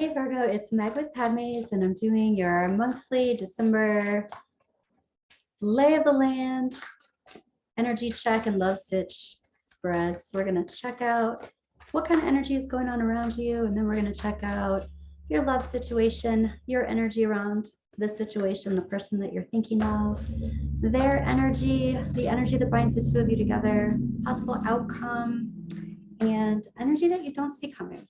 Hey Virgo, it's Meg with Padmes, and I'm doing your monthly December lay of the land, energy check, and love Sitch spreads. We're going to check out what kind of energy is going on around you, and then we're going to check out your love situation, your energy around the situation, the person that you're thinking of, their energy, the energy that binds the two of you together, possible outcome, and energy that you don't see coming.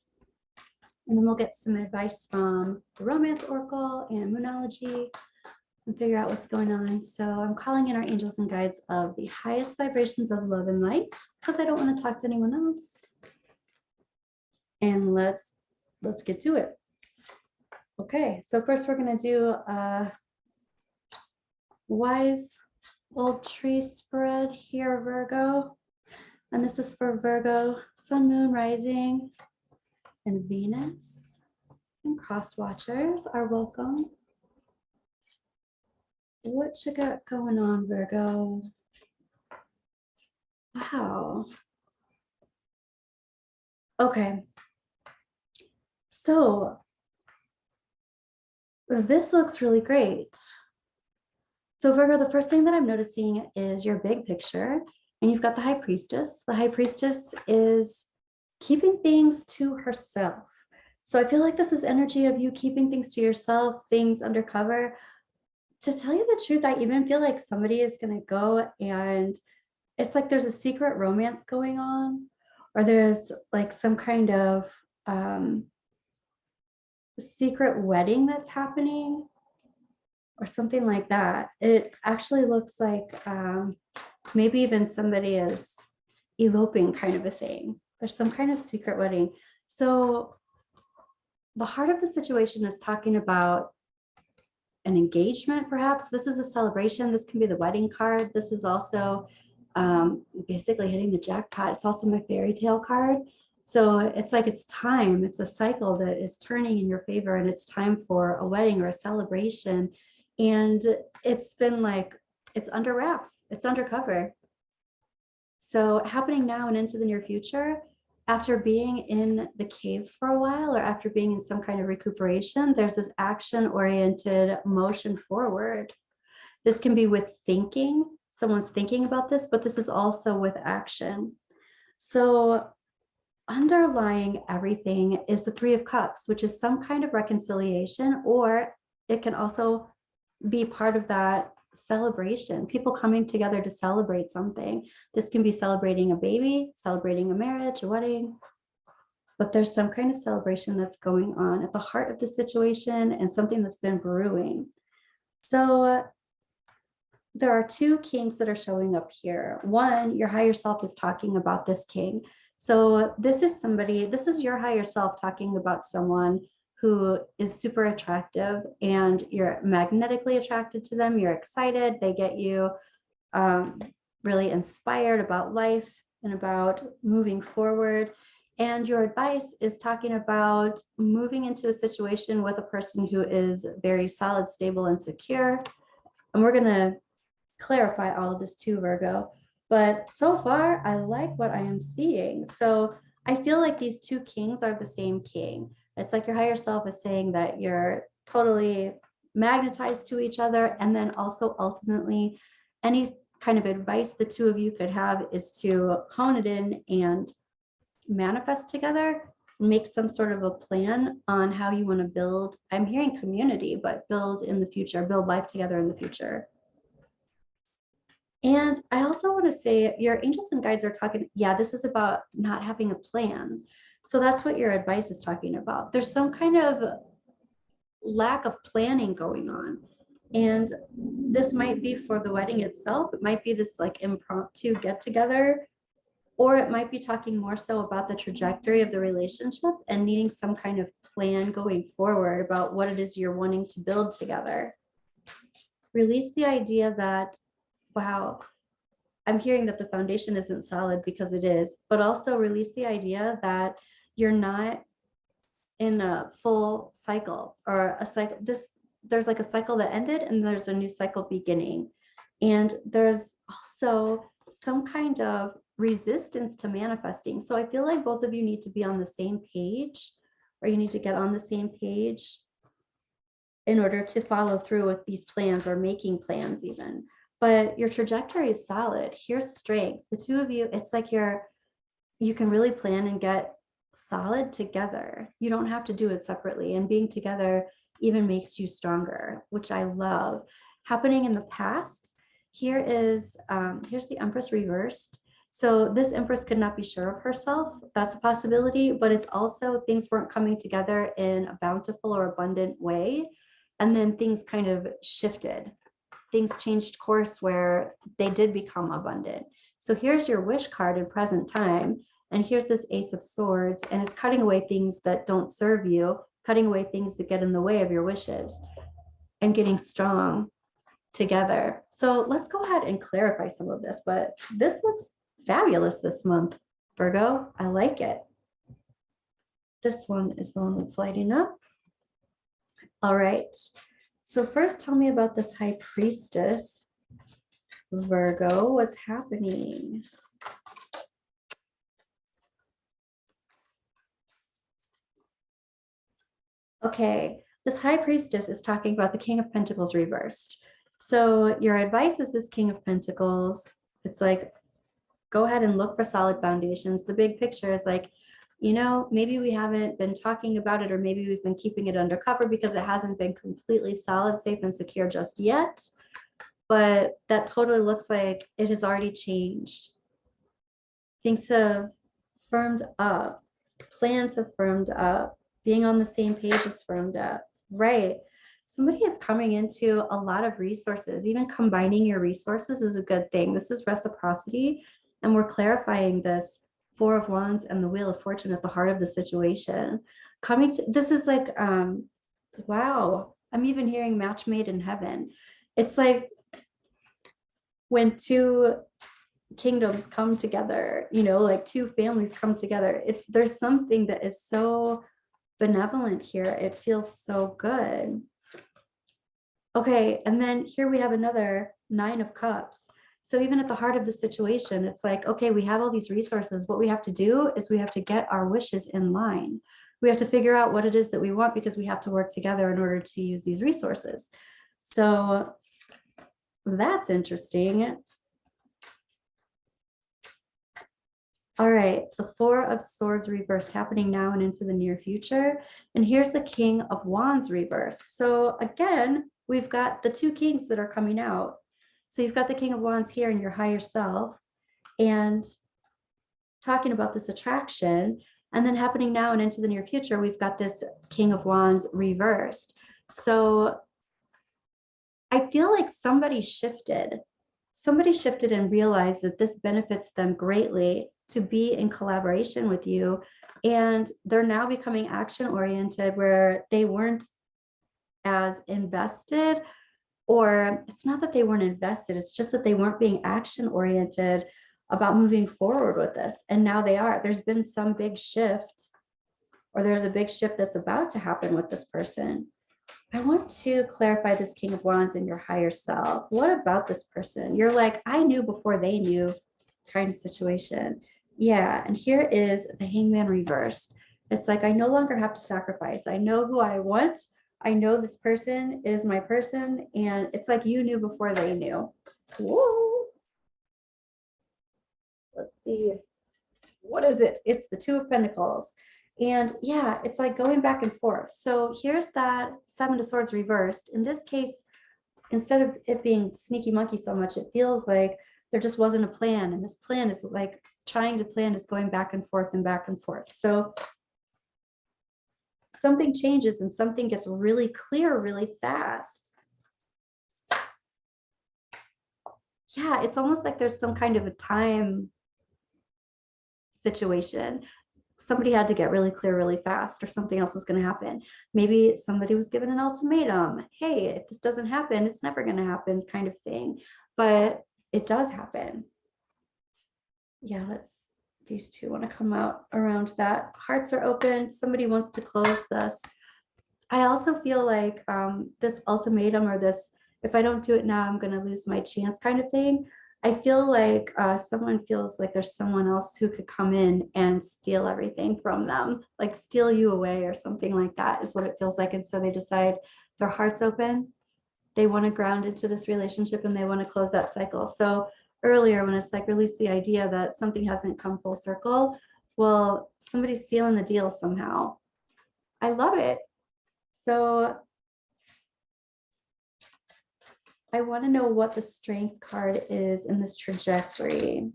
And then we'll get some advice from the Romance Oracle and Moonology and figure out what's going on. So I'm calling in our angels and guides of the highest vibrations of love and light because I don't want to talk to anyone else. And let's get to it. Okay, so first we're going to do a wise old tree spread here, Virgo. And this is for Virgo, Sun, Moon, Rising, and Venus, and cross watchers are welcome. What you got going on, Virgo? Wow. Okay. So this looks really great. So Virgo, the first thing that I'm noticing is your big picture, and you've got the High Priestess. The High Priestess is keeping things to herself. So I feel like this is energy of you keeping things to yourself, things undercover. To tell you the truth, I even feel like somebody is going to go and it's like there's a secret romance going on, or there's like some kind of secret wedding that's happening or something like that. It actually looks like maybe even somebody is eloping, kind of a thing. There's some kind of secret wedding. So the heart of the situation is talking about an engagement, perhaps. This is a celebration. This can be the wedding card. This is also basically hitting the jackpot. It's also my fairy tale card. So it's like it's time. It's a cycle that is turning in your favor, and it's time for a wedding or a celebration. And it's been like, it's under wraps. It's undercover. So happening now and into the near future, after being in the cave for a while, or after being in some kind of recuperation, there's this action-oriented motion forward. This can be with thinking. Someone's thinking about this, but this is also with action. So underlying everything is the Three of Cups, which is some kind of reconciliation, or it can also be part of that celebration, people coming together to celebrate something. This can be celebrating a baby, celebrating a marriage, a wedding, but there's some kind of celebration that's going on at the heart of the situation and something that's been brewing. So there are two kings that are showing up here. One, your higher self is talking about this king. So this is somebody, this is your higher self talking about someone who is super attractive, and you're magnetically attracted to them. You're excited. They get you really inspired about life and about moving forward. And your advice is talking about moving into a situation with a person who is very solid, stable, and secure. And we're going to clarify all of this too, Virgo. But so far, I like what I am seeing. So I feel like these two kings are the same king. It's like your higher self is saying that you're totally magnetized to each other. And then also ultimately, any kind of advice the two of you could have is to hone it in and manifest together, make some sort of a plan on how you want to build. I'm hearing community, but build in the future, build life together in the future. And I also want to say your angels and guides are talking, yeah, this is about not having a plan. So that's what your advice is talking about. There's some kind of lack of planning going on. And this might be for the wedding itself. It might be this like impromptu get together, or it might be talking more so about the trajectory of the relationship and needing some kind of plan going forward about what it is you're wanting to build together. Release the idea that, wow, I'm hearing that the foundation isn't solid, because it is, but also release the idea that you're not in a full cycle or a cycle. There's like a cycle that ended and there's a new cycle beginning. And there's also some kind of resistance to manifesting. So I feel like both of you need to be on the same page or you need to get on the same page in order to follow through with these plans or making plans even. But your trajectory is solid. Here's strength. The two of you, it's like you can really plan and get solid together. You don't have to do it separately, and being together even makes you stronger, which I love. Happening in the past, here's the Empress reversed. So this Empress could not be sure of herself. That's a possibility, but it's also things weren't coming together in a bountiful or abundant way. And then things kind of shifted. Things changed course where they did become abundant. So here's your wish card in present time. And here's this Ace of Swords, and it's cutting away things that don't serve you, cutting away things that get in the way of your wishes, and getting strong together. So let's go ahead and clarify some of this, but this looks fabulous this month, Virgo. I like it. This one is the one that's lighting up. All right. So first, tell me about this High Priestess, Virgo. What's happening? Okay, this High Priestess is talking about the King of Pentacles reversed. So your advice is this King of Pentacles. It's like, go ahead and look for solid foundations. The big picture is like, you know, maybe we haven't been talking about it, or maybe we've been keeping it undercover because it hasn't been completely solid, safe, and secure just yet. But that totally looks like it has already changed. Things have firmed up. Plans have firmed up. Being on the same page is firmed up. Right. Somebody is coming into a lot of resources. Even combining your resources is a good thing. This is reciprocity. And we're clarifying this Four of Wands and the Wheel of Fortune at the heart of the situation. This is like, wow, I'm even hearing match made in heaven. It's like when two kingdoms come together, you know, like two families come together. If there's something that is so benevolent here, it feels so good. Okay, and then here we have another Nine of Cups. So even at the heart of the situation, it's like, okay, we have all these resources. What we have to do is we have to get our wishes in line. We have to figure out what it is that we want, because we have to work together in order to use these resources. So that's interesting. All right, the Four of Swords reversed, happening now and into the near future. And here's the King of Wands reversed. So again, we've got the two kings that are coming out. So you've got the King of Wands here in your higher self, and talking about this attraction. And then happening now and into the near future, we've got this King of Wands reversed. So I feel like somebody shifted and realized that this benefits them greatly to be in collaboration with you. And they're now becoming action oriented, where they weren't as invested, or it's not that they weren't invested, it's just that they weren't being action oriented about moving forward with this. And now they are. There's been some big shift, or there's a big shift that's about to happen with this person. I want to clarify this King of Wands in your higher self. What about this person? You're like, I knew before they knew kind of situation. Yeah, and here is the Hangman reversed. It's like, I no longer have to sacrifice. I know who I want. I know this person is my person. And it's like you knew before they knew. Whoa. Let's see. What is it? It's the Two of Pentacles. And yeah, it's like going back and forth. So here's that Seven of Swords reversed. In this case, instead of it being sneaky monkey so much, it feels like there just wasn't a plan. And this plan is like trying to plan is going back and forth and back and forth. So something changes and something gets really clear really fast. Yeah, it's almost like there's some kind of a time situation. Somebody had to get really clear really fast, or something else was going to happen. Maybe somebody was given an ultimatum. Hey, if this doesn't happen, it's never going to happen, kind of thing. But it does happen. Yeah, these two want to come out around that. Hearts are open. Somebody wants to close this. I also feel like this ultimatum, or this, if I don't do it now, I'm going to lose my chance kind of thing. I feel like someone feels like there's someone else who could come in and steal everything from them, like steal you away or something like that is what it feels like. And so they decide their heart's open. They want to ground into this relationship and they want to close that cycle. So earlier when it's like release the idea that something hasn't come full circle, well, somebody's sealing the deal somehow. I love it. So I want to know what the strength card is in this trajectory.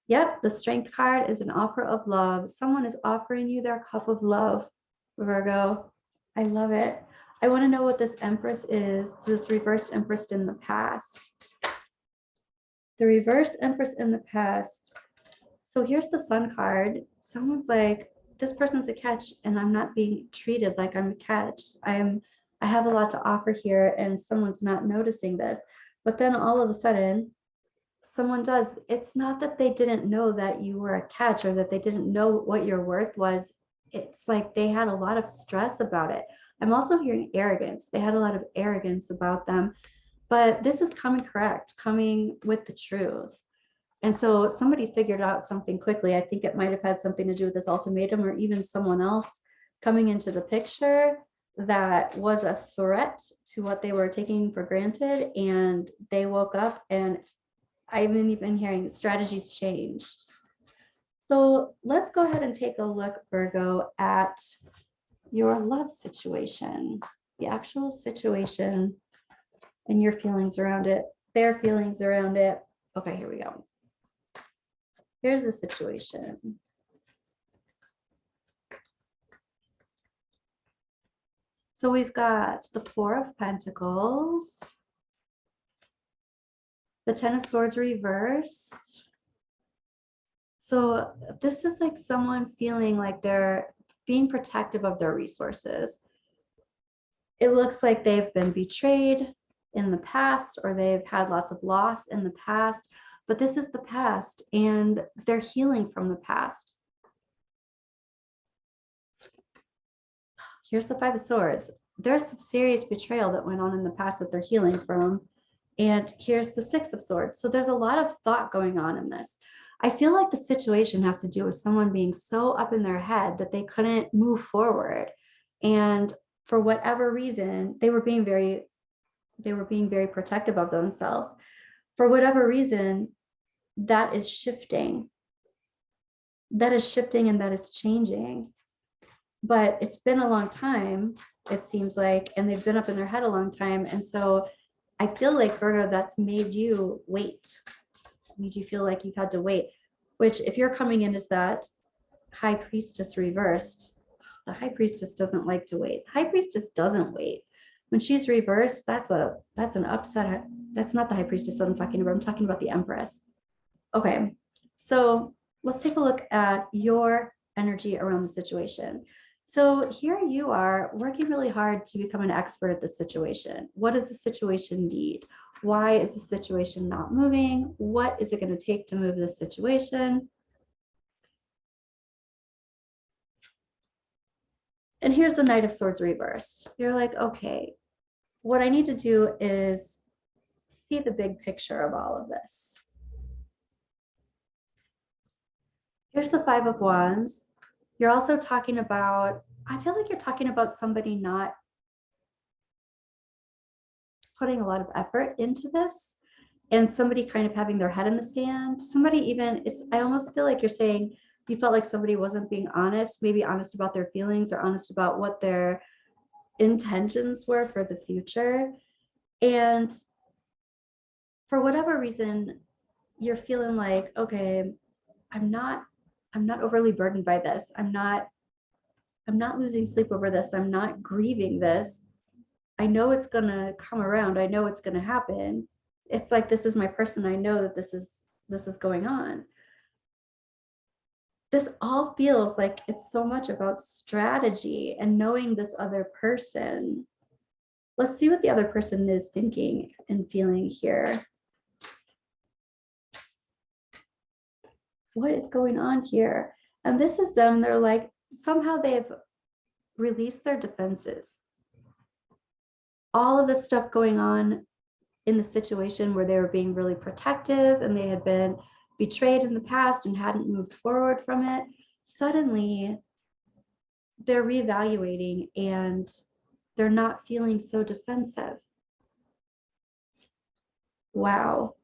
Yep, the strength card is an offer of love. Someone is offering you their cup of love, Virgo. I love it. I want to know what this Empress is, this reversed Empress in the past. The reversed Empress in the past. So here's the Sun card. Someone's like, this person's a catch and I'm not being treated like I'm a catch. I have a lot to offer here and someone's not noticing this. But then all of a sudden, someone does. It's not that they didn't know that you were a catch or that they didn't know what your worth was. It's like they had a lot of stress about it. I'm also hearing arrogance. They had a lot of arrogance about them, but this is coming correct, coming with the truth. And so somebody figured out something quickly. I think it might have had something to do with this ultimatum or even someone else coming into the picture that was a threat to what they were taking for granted. And they woke up and I've been hearing strategies changed. So let's go ahead and take a look, Virgo, at your love situation, the actual situation and your feelings around it, their feelings around it. Okay, here we go. Here's the situation. So we've got the Four of Pentacles, the Ten of Swords reversed. So this is like someone feeling like they're being protective of their resources. It looks like they've been betrayed in the past or they've had lots of loss in the past, but this is the past and they're healing from the past. Here's the Five of Swords. There's some serious betrayal that went on in the past that they're healing from. And here's the Six of Swords. So there's a lot of thought going on in this. I feel like the situation has to do with someone being so up in their head that they couldn't move forward. And for whatever reason, they were being very protective of themselves. For whatever reason, that is shifting. That is shifting and that is changing. But it's been a long time, it seems like, and they've been up in their head a long time. And so I feel like, Virgo, that's made you wait, made you feel like you've had to wait, which if you're coming in as that High Priestess reversed, the High Priestess doesn't like to wait. The High Priestess doesn't wait. When she's reversed, that's an upset. That's not the High Priestess that I'm talking about. I'm talking about the Empress. Okay, so let's take a look at your energy around the situation. So here you are working really hard to become an expert at the situation. What does the situation need? Why is the situation not moving? What is it going to take to move this situation? And here's the Knight of Swords reversed. You're like, okay, what I need to do is see the big picture of all of this. Here's the Five of Wands. You're also talking about, I feel like you're talking about somebody not putting a lot of effort into this and somebody kind of having their head in the sand. Somebody even, I almost feel like you're saying you felt like somebody wasn't being honest, maybe honest about their feelings or honest about what their intentions were for the future. And for whatever reason, you're feeling like, okay, I'm not overly burdened by this. I'm not losing sleep over this. I'm not grieving this. I know it's gonna come around. I know it's gonna happen. It's like, this is my person. I know that this is going on. This all feels like it's so much about strategy and knowing this other person. Let's see what the other person is thinking and feeling here. What is going on here? And this is them. They're like, somehow they've released their defenses. All of this stuff going on in the situation where they were being really protective and they had been betrayed in the past and hadn't moved forward from it, suddenly they're reevaluating and they're not feeling so defensive. Wow.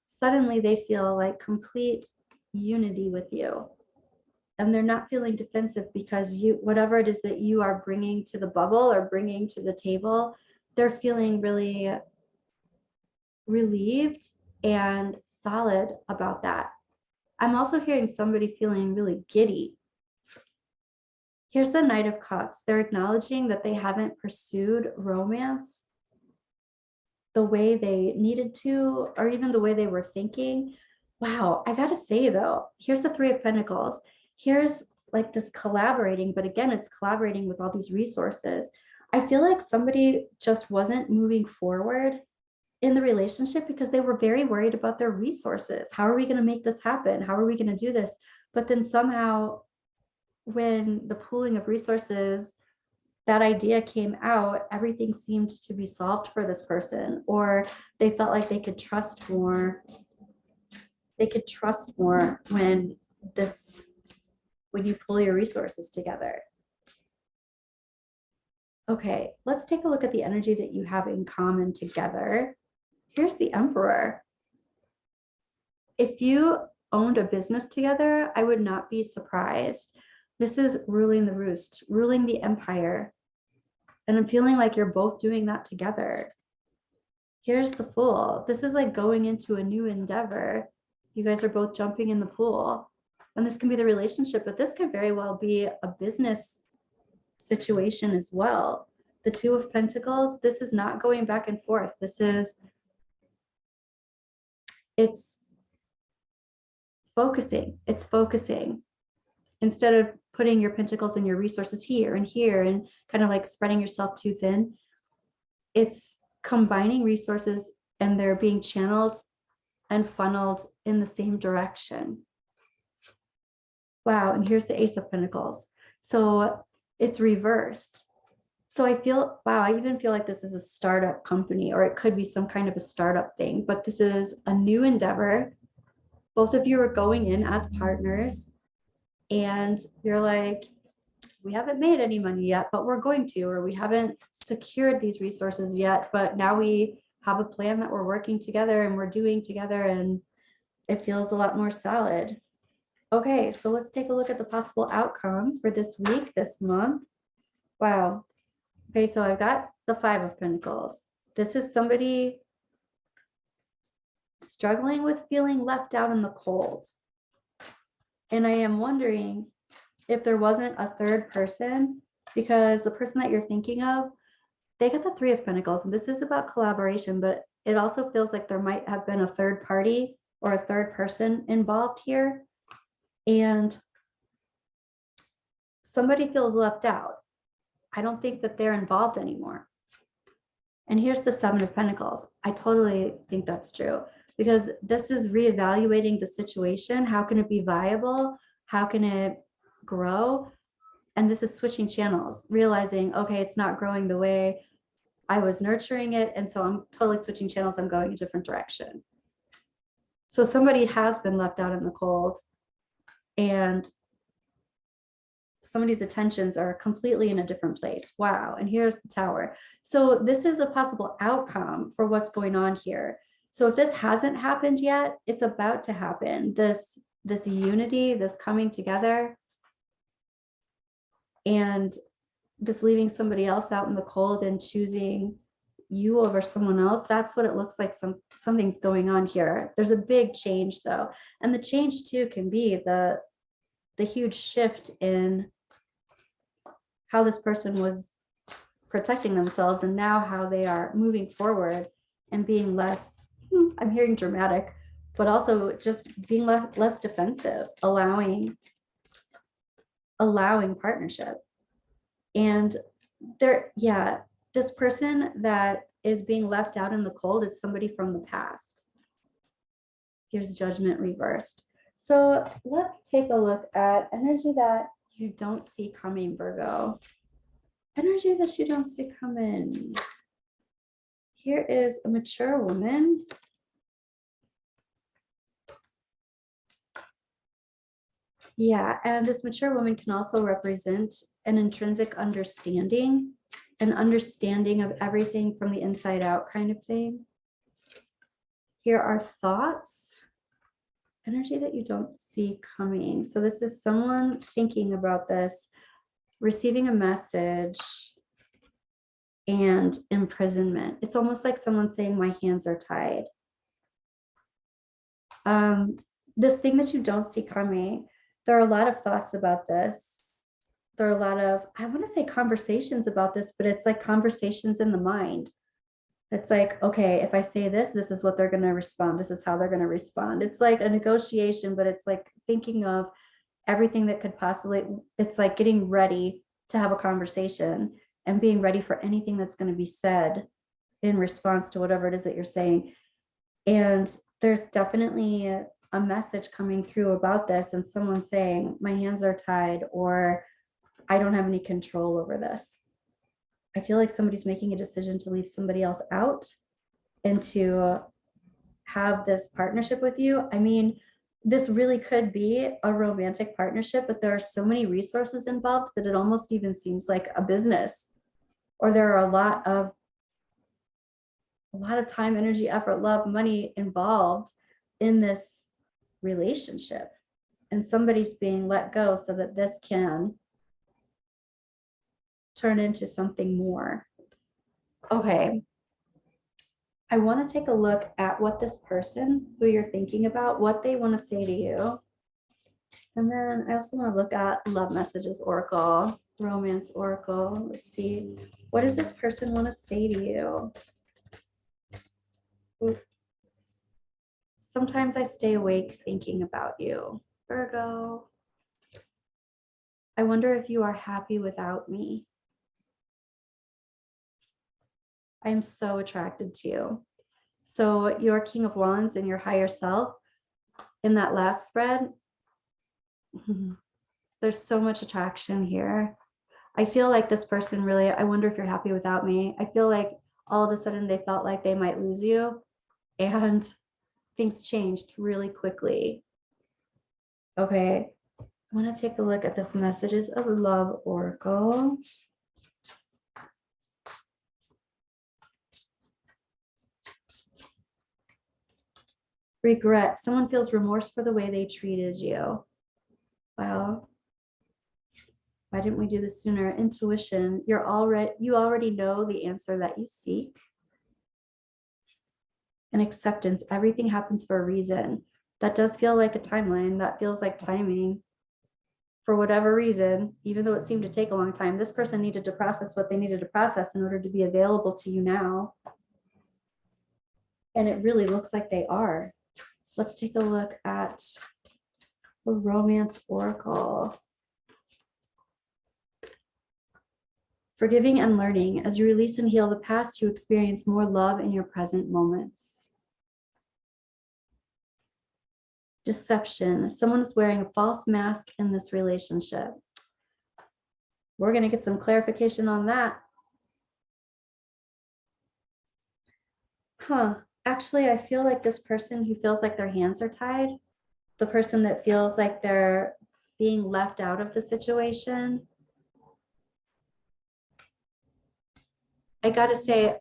Suddenly they feel like complete unity with you. And they're not feeling defensive because you, whatever it is that you are bringing to the bubble or bringing to the table, they're feeling really relieved and solid about that. I'm also hearing somebody feeling really giddy. Here's the Knight of Cups. They're acknowledging that they haven't pursued romance the way they needed to, or even the way they were thinking. Wow, I gotta say though, here's the Three of Pentacles. Here's like this collaborating, but again, it's collaborating with all these resources. I feel like somebody just wasn't moving forward in the relationship because they were very worried about their resources. How are we going to make this happen? How are we going to do this? But then somehow when the pooling of resources, that idea came out, everything seemed to be solved for this person, or they felt like they could trust more. They could trust more when you pull your resources together. Okay, let's take a look at the energy that you have in common together. Here's the Emperor. If you owned a business together, I would not be surprised. This is ruling the roost, ruling the empire. And I'm feeling like you're both doing that together. Here's the Fool. This is like going into a new endeavor. You guys are both jumping in the pool. And this can be the relationship, but this can very well be a business situation as well. The Two of Pentacles, this is not going back and forth. It's focusing. It's focusing. Instead of putting your pentacles and your resources here and kind of like spreading yourself too thin, it's combining resources and they're being channeled and funneled in the same direction. Wow, and here's the Ace of Pentacles. So it's reversed. So I feel, wow, I even feel like this is a startup company, or it could be some kind of a startup thing, but this is a new endeavor. Both of you are going in as partners and you're like, we haven't made any money yet, but we're going to, or we haven't secured these resources yet, but now we have a plan that we're working together and we're doing together, and it feels a lot more solid. Okay, so let's take a look at the possible outcome for this week, this month. Wow. Okay, so I've got the Five of Pentacles. This is somebody struggling with feeling left out in the cold. And I am wondering if there wasn't a third person, because the person that you're thinking of, they got the Three of Pentacles, and this is about collaboration, but it also feels like there might have been a third party or a third person involved here. And somebody feels left out. I don't think that they're involved anymore. And here's the Seven of Pentacles. I totally think that's true, because this is reevaluating the situation. How can it be viable? How can it grow? And this is switching channels, realizing, okay, it's not growing the way I was nurturing it. And so I'm totally switching channels. I'm going a different direction. So somebody has been left out in the cold, and somebody's attentions are completely in a different place. Wow. And here's the Tower. So this is a possible outcome for what's going on here. So if this hasn't happened yet, it's about to happen. This unity, this coming together, and this leaving somebody else out in the cold and choosing you over someone else. That's what it looks like. Something's going on here. There's a big change though. And the change too can be the huge shift in how this person was protecting themselves, and now how they are moving forward and being less, I'm hearing dramatic, but also just being less defensive, allowing partnership. And this person that is being left out in the cold is somebody from the past. Here's Judgment reversed. So let's take a look at energy that you don't see coming, Virgo. Energy that you don't see coming. Here is a mature woman. Yeah, and this mature woman can also represent an intrinsic understanding, an understanding of everything from the inside out kind of thing. Here are thoughts, energy that you don't see coming. So this is someone thinking about this, receiving a message, and imprisonment. It's almost like someone saying, my hands are tied. This thing that you don't see coming, there are a lot of thoughts about this. There are a lot of, I want to say conversations about this, but it's like conversations in the mind. It's like, okay, if I say this, this is what they're going to respond. This is how they're going to respond. It's like a negotiation, but it's like thinking of everything that could possibly, it's like getting ready to have a conversation and being ready for anything that's going to be said in response to whatever it is that you're saying. And there's definitely a message coming through about this, and someone saying, my hands are tied, or I don't have any control over this. I feel like somebody's making a decision to leave somebody else out and to have this partnership with you. I mean, this really could be a romantic partnership, but there are so many resources involved that it almost even seems like a business, or there are a lot of time, energy, effort, love, money involved in this relationship, and somebody's being let go so that this can turn into something more. Okay. I want to take a look at what this person who you're thinking about, what they want to say to you. And then I also want to look at love messages oracle, romance oracle. Let's see. What does this person want to say to you? Ooh. Sometimes I stay awake thinking about you, Virgo. I wonder if you are happy without me. I am so attracted to you. So your King of Wands and your higher self in that last spread, there's so much attraction here. I feel like this person really, I wonder if you're happy without me. I feel like all of a sudden they felt like they might lose you, and things changed really quickly. Okay, I want to take a look at this messages of love oracle. Regret. Someone feels remorse for the way they treated you. Well, why didn't we do this sooner? Intuition. You already know the answer that you seek. And acceptance. Everything happens for a reason. That does feel like a timeline. That feels like timing. For whatever reason, even though it seemed to take a long time, this person needed to process what they needed to process in order to be available to you now. And it really looks like they are. Let's take a look at the romance oracle. Forgiving and learning. As you release and heal the past, you experience more love in your present moments. Deception. Someone is wearing a false mask in this relationship. We're going to get some clarification on that. Actually, I feel like this person who feels like their hands are tied, the person that feels like they're being left out of the situation, I got to say,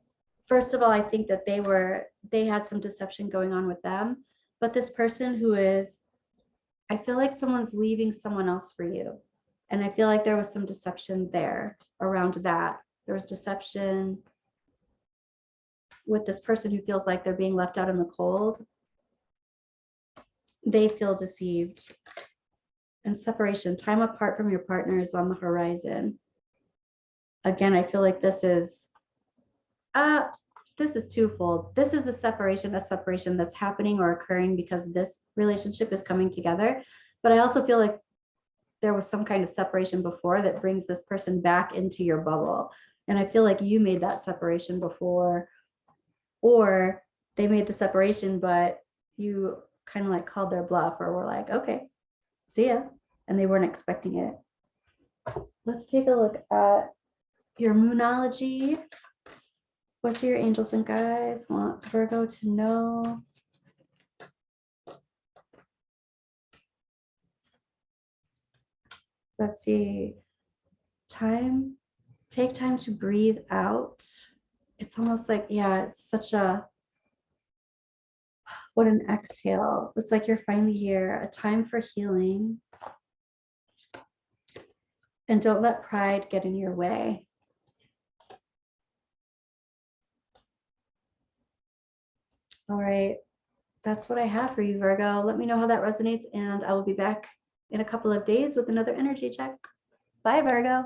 first of all, I think that they had some deception going on with them, but this person who is, I feel like someone's leaving someone else for you. And I feel like there was some deception there around that. There was deception with this person who feels like they're being left out in the cold. They feel deceived. And separation, time apart from your partner is on the horizon. Again, I feel like this is twofold. This is a separation that's happening or occurring because this relationship is coming together. But I also feel like there was some kind of separation before that brings this person back into your bubble. And I feel like you made that separation before, or they made the separation, but you kind of like called their bluff, or were like, okay, see ya. And they weren't expecting it. Let's take a look at your moonology. What do your angels and guides want Virgo to know? Let's see. Take time to breathe out. It's almost like, yeah, it's such a, what an exhale. It's like you're finally here, a time for healing. And don't let pride get in your way. All right, that's what I have for you, Virgo. Let me know how that resonates, and I will be back in a couple of days with another energy check. Bye, Virgo.